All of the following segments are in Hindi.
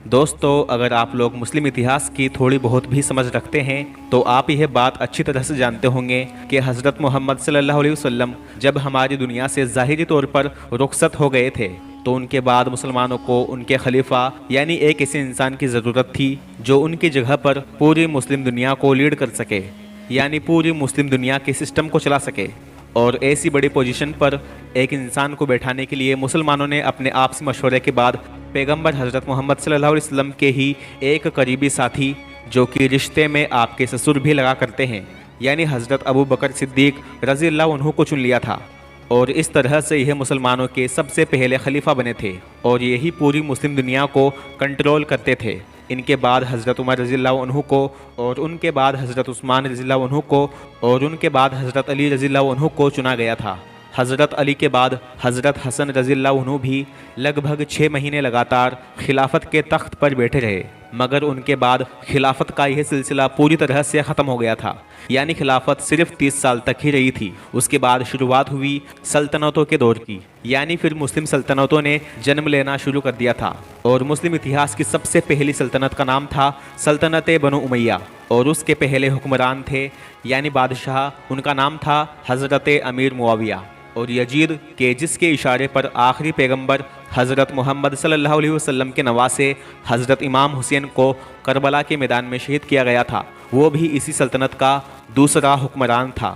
दोस्तों, अगर आप लोग मुस्लिम इतिहास की थोड़ी बहुत भी समझ रखते हैं तो आप यह बात अच्छी तरह से जानते होंगे कि हज़रत मोहम्मद सल्लल्लाहु अलैहि वसल्लम जब हमारी दुनिया से ज़ाहिरी तौर पर रुखसत हो गए थे तो उनके बाद मुसलमानों को उनके खलीफा यानी एक ऐसे इंसान की ज़रूरत थी जो उनकी जगह पर पूरी मुस्लिम दुनिया को लीड कर सके, यानी पूरी मुस्लिम दुनिया के सिस्टम को चला सके। और ऐसी बड़ी पोजीशन पर एक इंसान को बैठाने के लिए मुसलमानों ने अपने आपसी मशवरे के बाद पैगंबर हज़रत मोहम्मद सल्लल्लाहु अलैहि वसल्लम के ही एक करीबी साथी, जो कि रिश्ते में आपके ससुर भी लगा करते हैं, यानी हज़रत अबू बकर सिद्दीक रज़ी अल्लाह अन्हु को चुन लिया था। और इस तरह से यह मुसलमानों के सबसे पहले खलीफा बने थे और यही पूरी मुस्लिम दुनिया को कंट्रोल करते थे। इनके बाद हज़रत उमर रज़ी अल्लाह अन्हु को, और उनके बाद हज़रत उस्मान रज़ी अल्लाह अन्हु को, और उनके बाद हज़रत अली रज़ी अल्लाह अन्हु को चुना गया था। हज़रत अली के बाद हज़रत हसन रज़ी अल्लाह अन्हु भी लगभग 6 महीने लगातार खिलाफत के तख्त पर बैठे रहे, मगर उनके बाद खिलाफत का यह सिलसिला पूरी तरह से ख़त्म हो गया था, यानी खिलाफत सिर्फ 30 साल तक ही रही थी। उसके बाद शुरुआत हुई सल्तनतों के दौर की, यानी फिर मुस्लिम सल्तनतों ने जन्म लेना शुरू कर दिया था। और मुस्लिम इतिहास की सबसे पहली सल्तनत का नाम था सल्तनत बनु उमैया, और उसके पहले हुक्मरान थे यानी बादशाह, उनका नाम था हज़रत अमीर मुआविया। और यजीद के जिसके इशारे पर आखिरी पैगंबर हज़रत मोहम्मद सल्लल्लाहु अलैहि वसल्लम के नवासे हज़रत इमाम हुसैन को करबला के मैदान में शहीद किया गया था, वो भी इसी सल्तनत का दूसरा हुक्मरान था।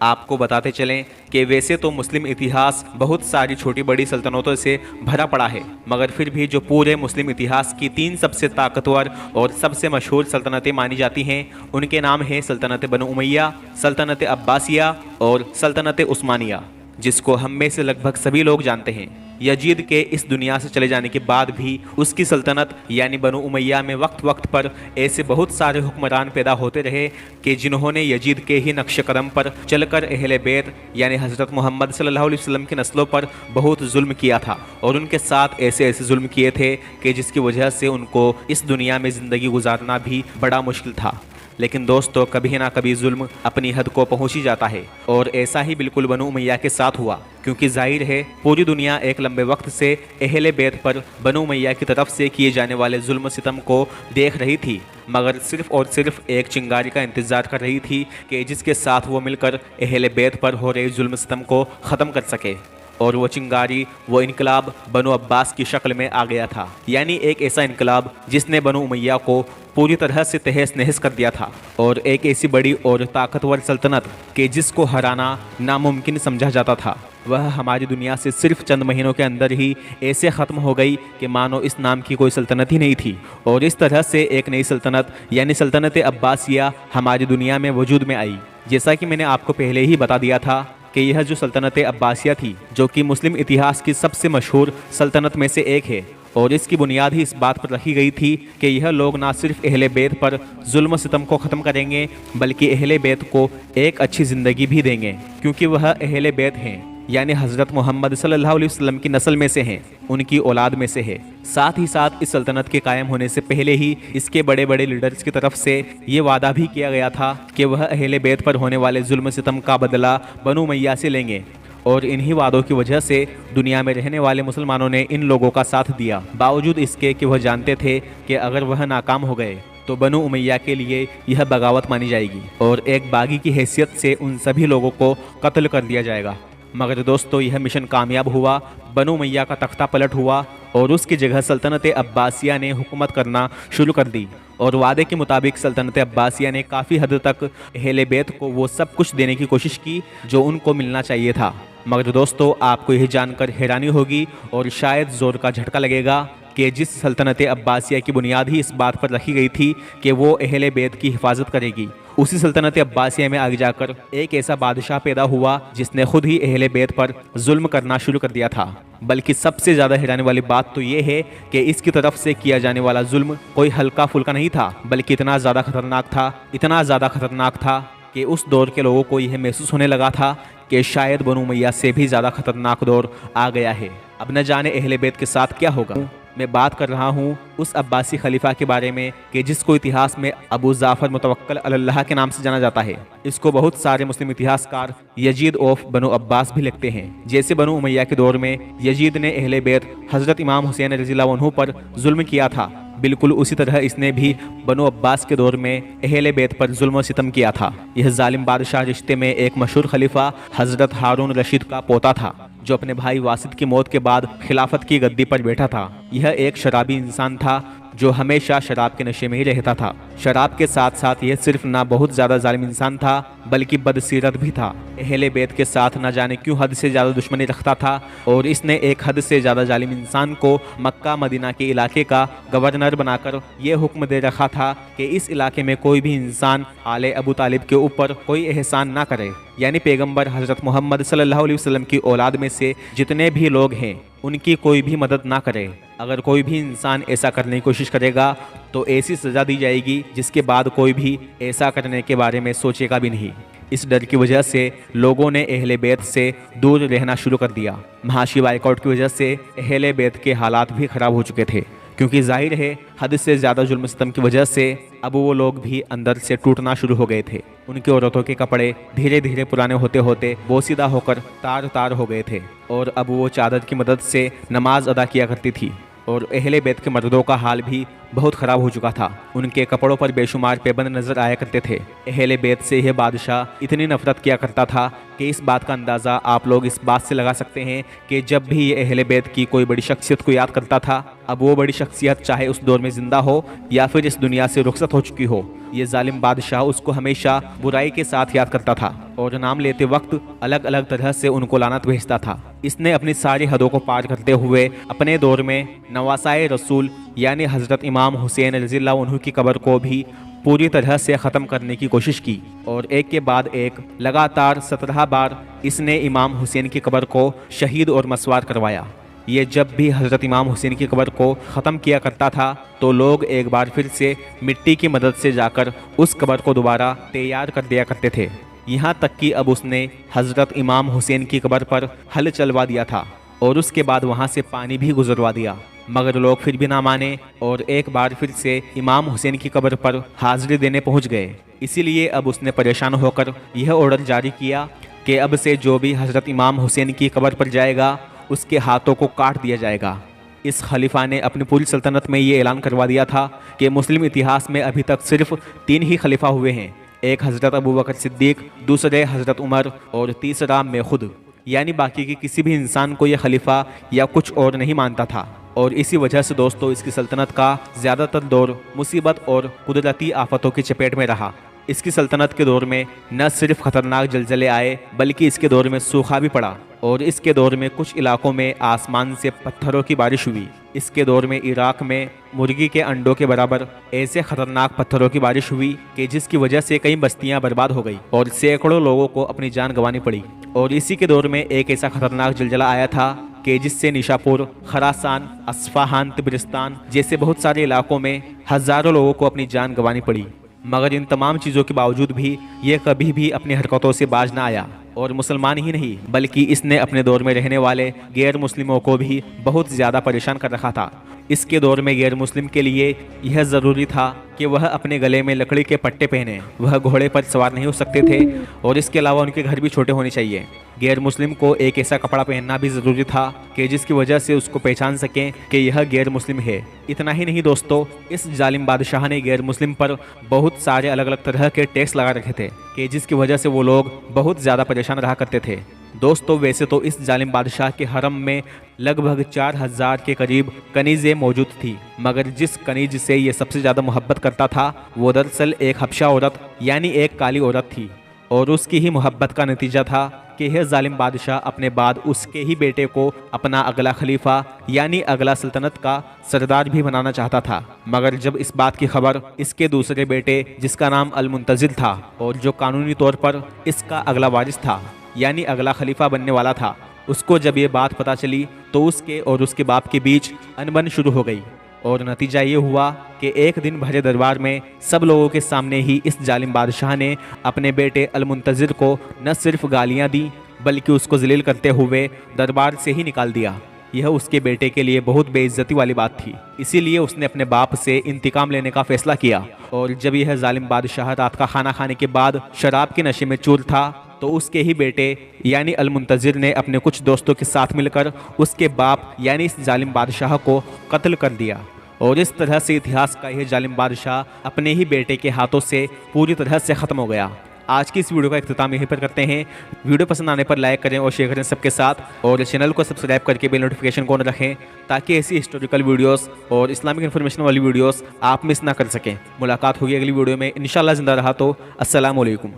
आपको बताते चलें कि वैसे तो मुस्लिम इतिहास बहुत सारी छोटी बड़ी सल्तनतों से भरा पड़ा है, मगर फिर भी जो पूरे मुस्लिम इतिहास की 3 सबसे ताकतवर और सबसे मशहूर सल्तनतें मानी जाती हैं, उनके नाम हैं सल्तनत बनु उमैया, सल्तनत अब्बासिया और सल्तनत उस्मानिया, जिसको हम में से लगभग सभी लोग जानते हैं। यजीद के इस दुनिया से चले जाने के बाद भी उसकी सल्तनत यानी बनु उमैया में वक्त वक्त पर ऐसे बहुत सारे हुक्मरान पैदा होते रहे कि जिन्होंने यजीद के ही नक्श कदम पर चलकर अहले बैत यानी हज़रत मोहम्मद सल्लल्लाहु अलैहि वसल्लम की नस्लों पर बहुत जुल्म किया था, और उनके साथ ऐसे ऐसे जुल्म किए थे कि जिसकी वजह से उनको इस दुनिया में ज़िंदगी गुजारना भी बड़ा मुश्किल था। लेकिन दोस्तों, कभी ना कभी जुल्म अपनी हद को पहुंच ही जाता है, और ऐसा ही बिल्कुल बनु उमैया के साथ हुआ, क्योंकि जाहिर है पूरी दुनिया एक लंबे वक्त से अहले बैत पर बनु उमैया की तरफ से किए जाने वाले जुल्म सितम को देख रही थी, मगर सिर्फ और सिर्फ एक चिंगारी का इंतज़ार कर रही थी कि जिसके साथ वो मिलकर अहले बैत पर हो रहे जुल्म सितम को ख़त्म कर सके। और वो चिंगारी, वो इनकलाब बनु अब्बास की शक्ल में आ गया था, यानी एक ऐसा इनकलाब जिसने बनु उमैया को पूरी तरह से तहस नहस कर दिया था, और एक ऐसी बड़ी और ताकतवर सल्तनत कि जिसको हराना नामुमकिन समझा जाता था, वह हमारी दुनिया से सिर्फ चंद महीनों के अंदर ही ऐसे ख़त्म हो गई कि मानो इस नाम की कोई सल्तनत ही नहीं थी। और इस तरह से एक नई सल्तनत यानी सल्तनत अब्बासिया हमारी दुनिया में वजूद में आई। जैसा कि मैंने आपको पहले ही बता दिया था कि यह जो सल्तनत अब्बासिया थी, जो कि मुस्लिम इतिहास की सबसे मशहूर सल्तनत में से एक है, और इसकी बुनियाद ही इस बात पर रखी गई थी कि यह लोग ना सिर्फ अहले बैत पर जुल्म सितम को ख़त्म करेंगे, बल्कि अहले बैत को एक अच्छी ज़िंदगी भी देंगे, क्योंकि वह अहले बैत हैं, यानी हज़रत मोहम्मद सल्लल्लाहु अलैहि वसल्लम की नस्ल में से हैं, उनकी औलाद में से है। साथ ही साथ इस सल्तनत के कायम होने से पहले ही इसके बड़े बड़े लीडर्स की तरफ से ये वादा भी किया गया था कि वह अहले बैत पर होने वाले जुल्म सितम का बदला बनु उमैया से लेंगे, और इन्हीं वादों की वजह से दुनिया में रहने वाले मुसलमानों ने इन लोगों का साथ दिया, बावजूद इसके कि वह जानते थे कि अगर वह नाकाम हो गए तो बनु उमैया के लिए यह बगावत मानी जाएगी और एक बागी की हैसियत से उन सभी लोगों को कत्ल कर दिया जाएगा। मगर दोस्तों, यह मिशन कामयाब हुआ, बनु उमैया का तख्ता पलट हुआ और उसकी जगह सल्तनत अब्बासिया ने हुकूमत करना शुरू कर दी। और वादे के मुताबिक सल्तनत अब्बासिया ने काफ़ी हद तक अहले बैत को वो सब कुछ देने की कोशिश की जो उनको मिलना चाहिए था। मगर दोस्तों, आपको यह जानकर हैरानी होगी और शायद ज़ोर का झटका लगेगा कि जिस सल्तनत अब्बासिया की बुनियाद ही इस बात पर रखी गई थी कि वो अहले बैत की हिफाजत करेगी, उसी सल्तनत अब्बासिया में आगे जाकर एक ऐसा बादशाह पैदा हुआ जिसने खुद ही अहले बैत पर जुल्म करना शुरू कर दिया था। बल्कि सबसे ज़्यादा हैरानी वाली बात तो ये है कि इसकी तरफ से किया जाने वाला जुल्म कोई हल्का फुल्का नहीं था, बल्कि इतना ज़्यादा खतरनाक था, इतना ज़्यादा खतरनाक था कि उस दौर के लोगों को यह महसूस होने लगा था कि शायद बनु उमैया से भी ज़्यादा खतरनाक दौर आ गया है। अब न जाने अहले बैत के साथ क्या होगा। मैं बात कर रहा हूँ उस अब्बासी खलीफा के बारे में कि जिसको इतिहास में अबू जाफर मुतवक्कल अल्लाह के नाम से जाना जाता है। इसको बहुत सारे मुस्लिम इतिहासकार यजीद ऑफ बनु अब्बास भी लिखते हैं। जैसे बनु उमैया के दौर में यजीद ने अहले बैत हजरत इमाम हुसैन रज़ियल्लाहु अन्हु पर जुल्म किया था, बिल्कुल उसी तरह इसने भी बनु अब्बास के दौर में अहले बैत पर जुल्म व सितम किया था। यह जालिम बादशाह रिश्ते में एक मशहूर खलीफा हजरत हारून रशीद का पोता था, जो अपने भाई वासिद की मौत के बाद खिलाफत की गद्दी पर बैठा था। यह एक शराबी इंसान था जो हमेशा शराब के नशे में ही रहता था। शराब के साथ साथ यह सिर्फ ना बहुत ज़्यादा जालिम इंसान था बल्कि बदसीरत भी था। अहले बैत के साथ न जाने क्यों हद से ज़्यादा दुश्मनी रखता था और इसने एक हद से ज़्यादा जालिम इंसान को मक्का मदीना के इलाके का गवर्नर बनाकर यह हुक्म दे रखा था कि इस इलाके में कोई भी इंसान आले अबू तालिब के ऊपर कोई एहसान ना करे, यानी पैगंबर हज़रत मोहम्मद सल्लल्लाहु अलैहि वसल्लम की औलाद में से जितने भी लोग हैं उनकी कोई भी मदद ना करे। अगर कोई भी इंसान ऐसा करने की कोशिश करेगा तो ऐसी सज़ा दी जाएगी जिसके बाद कोई भी ऐसा करने के बारे में सोचेगा भी नहीं। इस डर की वजह से लोगों ने अहले बैत से दूर रहना शुरू कर दिया। महाशी बाइकआउट की वजह से अहले बैत के हालात भी ख़राब हो चुके थे, क्योंकि जाहिर है हद से ज़्यादा जुल्म सितम की वजह से अब वो लोग भी अंदर से टूटना शुरू हो गए थे। उनकी औरतों के कपड़े धीरे धीरे पुराने होते होते बोसीदा होकर तार तार हो गए थे और अब वो चादर की मदद से नमाज अदा किया करती थी। और अहले बैत के मर्दों का हाल भी बहुत ख़राब हो चुका था। उनके कपड़ों पर बेशुमार पैबंद नजर आया करते थे। अहले बैत से यह बादशाह इतनी नफरत किया करता था कि इस बात का अंदाज़ा आप लोग इस बात से लगा सकते हैं कि जब भी ये अहले बैत की कोई बड़ी शख्सियत को याद करता था, अब वो बड़ी शख्सियत चाहे उस दौर में ज़िंदा हो या फिर इस दुनिया से रुखसत हो चुकी हो, ये जालिम बादशाह उसको हमेशा बुराई के साथ याद करता था और नाम लेते वक्त अलग अलग तरह से उनको लानत भेजता था। इसने अपनी सारी हदों को पार करते हुए अपने दौर में नवासाए रसूल यानी हज़रत इमाम हुसैन रज़ियल्लाहु अन्हु की कब्र को भी पूरी तरह से ख़त्म करने की कोशिश की और एक के बाद एक लगातार 17 बार इसने इमाम हुसैन की कब्र को शहीद और मसवार करवाया। ये जब भी हज़रत इमाम हुसैन की कब्र को ख़त्म किया करता था तो लोग एक बार फिर से मिट्टी की मदद से जाकर उस कब्र को दोबारा तैयार कर दिया करते थे। यहाँ तक कि अब उसने हज़रत इमाम हुसैन की कब्र पर हल चलवा दिया था और उसके बाद वहाँ से पानी भी गुजरवा दिया, मगर लोग फिर भी ना माने और एक बार फिर से इमाम हुसैन की कब्र पर हाजिरी देने पहुँच गए। इसीलिए अब उसने परेशान होकर यह ऑर्डर जारी किया कि अब से जो भी हज़रत इमाम हुसैन की कब्र पर जाएगा उसके हाथों को काट दिया जाएगा। इस खलीफा ने अपनी पूरी सल्तनत में ये ऐलान करवा दिया था कि मुस्लिम इतिहास में अभी तक सिर्फ 3 ही खलीफा हुए हैं, एक हज़रत अबू बकर सिद्दीक, दूसरे हज़रत उमर और तीसरा मैं खुद, यानी बाकी के किसी भी इंसान को यह खलीफा या कुछ और नहीं मानता था। और इसी वजह से दोस्तों इसकी सल्तनत का ज़्यादातर दौर मुसीबत और कुदरती आफतों की चपेट में रहा। इसकी सल्तनत के दौर में न सिर्फ खतरनाक जलजले आए बल्कि इसके दौर में सूखा भी पड़ा और इसके दौर में कुछ इलाकों में आसमान से पत्थरों की बारिश हुई। इसके दौर में इराक में मुर्गी के अंडों के बराबर ऐसे खतरनाक पत्थरों की बारिश हुई कि जिसकी वजह से कई बस्तियां बर्बाद हो गई और सैकड़ों लोगों को अपनी जान गंवानी पड़ी। और इसी के दौर में एक ऐसा खतरनाक जलजला आया था कि जिससे निशापुर, खरासान, अस्फहान, तिब्रिस्तान जैसे बहुत सारे इलाकों में हज़ारों लोगों को अपनी जान गंवानी पड़ी। मगर इन तमाम चीज़ों के बावजूद भी ये कभी भी अपनी हरकतों से बाज ना आया और मुसलमान ही नहीं बल्कि इसने अपने दौर में रहने वाले गैर मुस्लिमों को भी बहुत ज़्यादा परेशान कर रखा था। इसके दौर में गैर मुस्लिम के लिए यह ज़रूरी था कि वह अपने गले में लकड़ी के पट्टे पहने, वह घोड़े पर सवार नहीं हो सकते थे और इसके अलावा उनके घर भी छोटे होने चाहिए। गैर मुस्लिम को एक ऐसा कपड़ा पहनना भी ज़रूरी था कि जिसकी वजह से उसको पहचान सकें कि यह गैर मुस्लिम है। इतना ही नहीं दोस्तों, इस जालिम बादशाह ने गैर मुस्लिम पर बहुत सारे अलग अलग तरह के टैक्स लगा रखे थे कि जिसकी वजह से वो लोग बहुत ज़्यादा परेशान रहा करते थे। दोस्तों वैसे तो इस जालिम बादशाह के हरम में लगभग 4000 के करीब कनीज़ें मौजूद थी, मगर जिस कनीज से ये सबसे ज़्यादा मोहब्बत करता था वो दरअसल एक हबशा औरत यानी एक काली औरत थी और उसकी ही मोहब्बत का नतीजा था कि यह जालिम बादशाह अपने बाद उसके ही बेटे को अपना अगला खलीफा यानी अगला सल्तनत का सरदार भी बनाना चाहता था। मगर जब इस बात की खबर इसके दूसरे बेटे जिसका नाम अल-मुंतज़िर था और जो कानूनी तौर पर इसका अगला वारिस था यानी अगला खलीफा बनने वाला था, उसको जब ये बात पता चली तो उसके और उसके बाप के बीच अनबन शुरू हो गई और नतीजा ये हुआ कि एक दिन भरे दरबार में सब लोगों के सामने ही इस जालिम बादशाह ने अपने बेटे अल-मुंतज़िर को न सिर्फ गालियां दी बल्कि उसको जलील करते हुए दरबार से ही निकाल दिया। यह उसके बेटे के लिए बहुत बेइज्जती वाली बात थी। इसीलिए उसने अपने बाप से इंतकाम लेने का फैसला किया। और जब यह जालिम बादशाह रात का खाना खाने के बाद शराब के नशे में चूर था तो उसके ही बेटे यानी अल-मुंतज़िर ने अपने कुछ दोस्तों के साथ मिलकर उसके बाप यानी इस जालिम बादशाह को कत्ल कर दिया। और इस तरह से इतिहास का यह जालिम बादशाह अपने ही बेटे के हाथों से पूरी तरह से ख़त्म हो गया। आज की इस वीडियो का इख्तिताम यहीं पर करते हैं। वीडियो पसंद आने पर लाइक करें और शेयर करें सबके साथ, और चैनल को सब्सक्राइब करके बेल नोटिफिकेशन को ऑन रखें ताकि ऐसी हिस्टोरिकल वीडियोस और इस्लामिक इन्फॉर्मेशन वाली वीडियोस आप मिस ना कर सकें। मुलाकात होगी अगली वीडियो में इंशाल्लाह। जिंदा रहा तो अस्सलाम वालेकुम।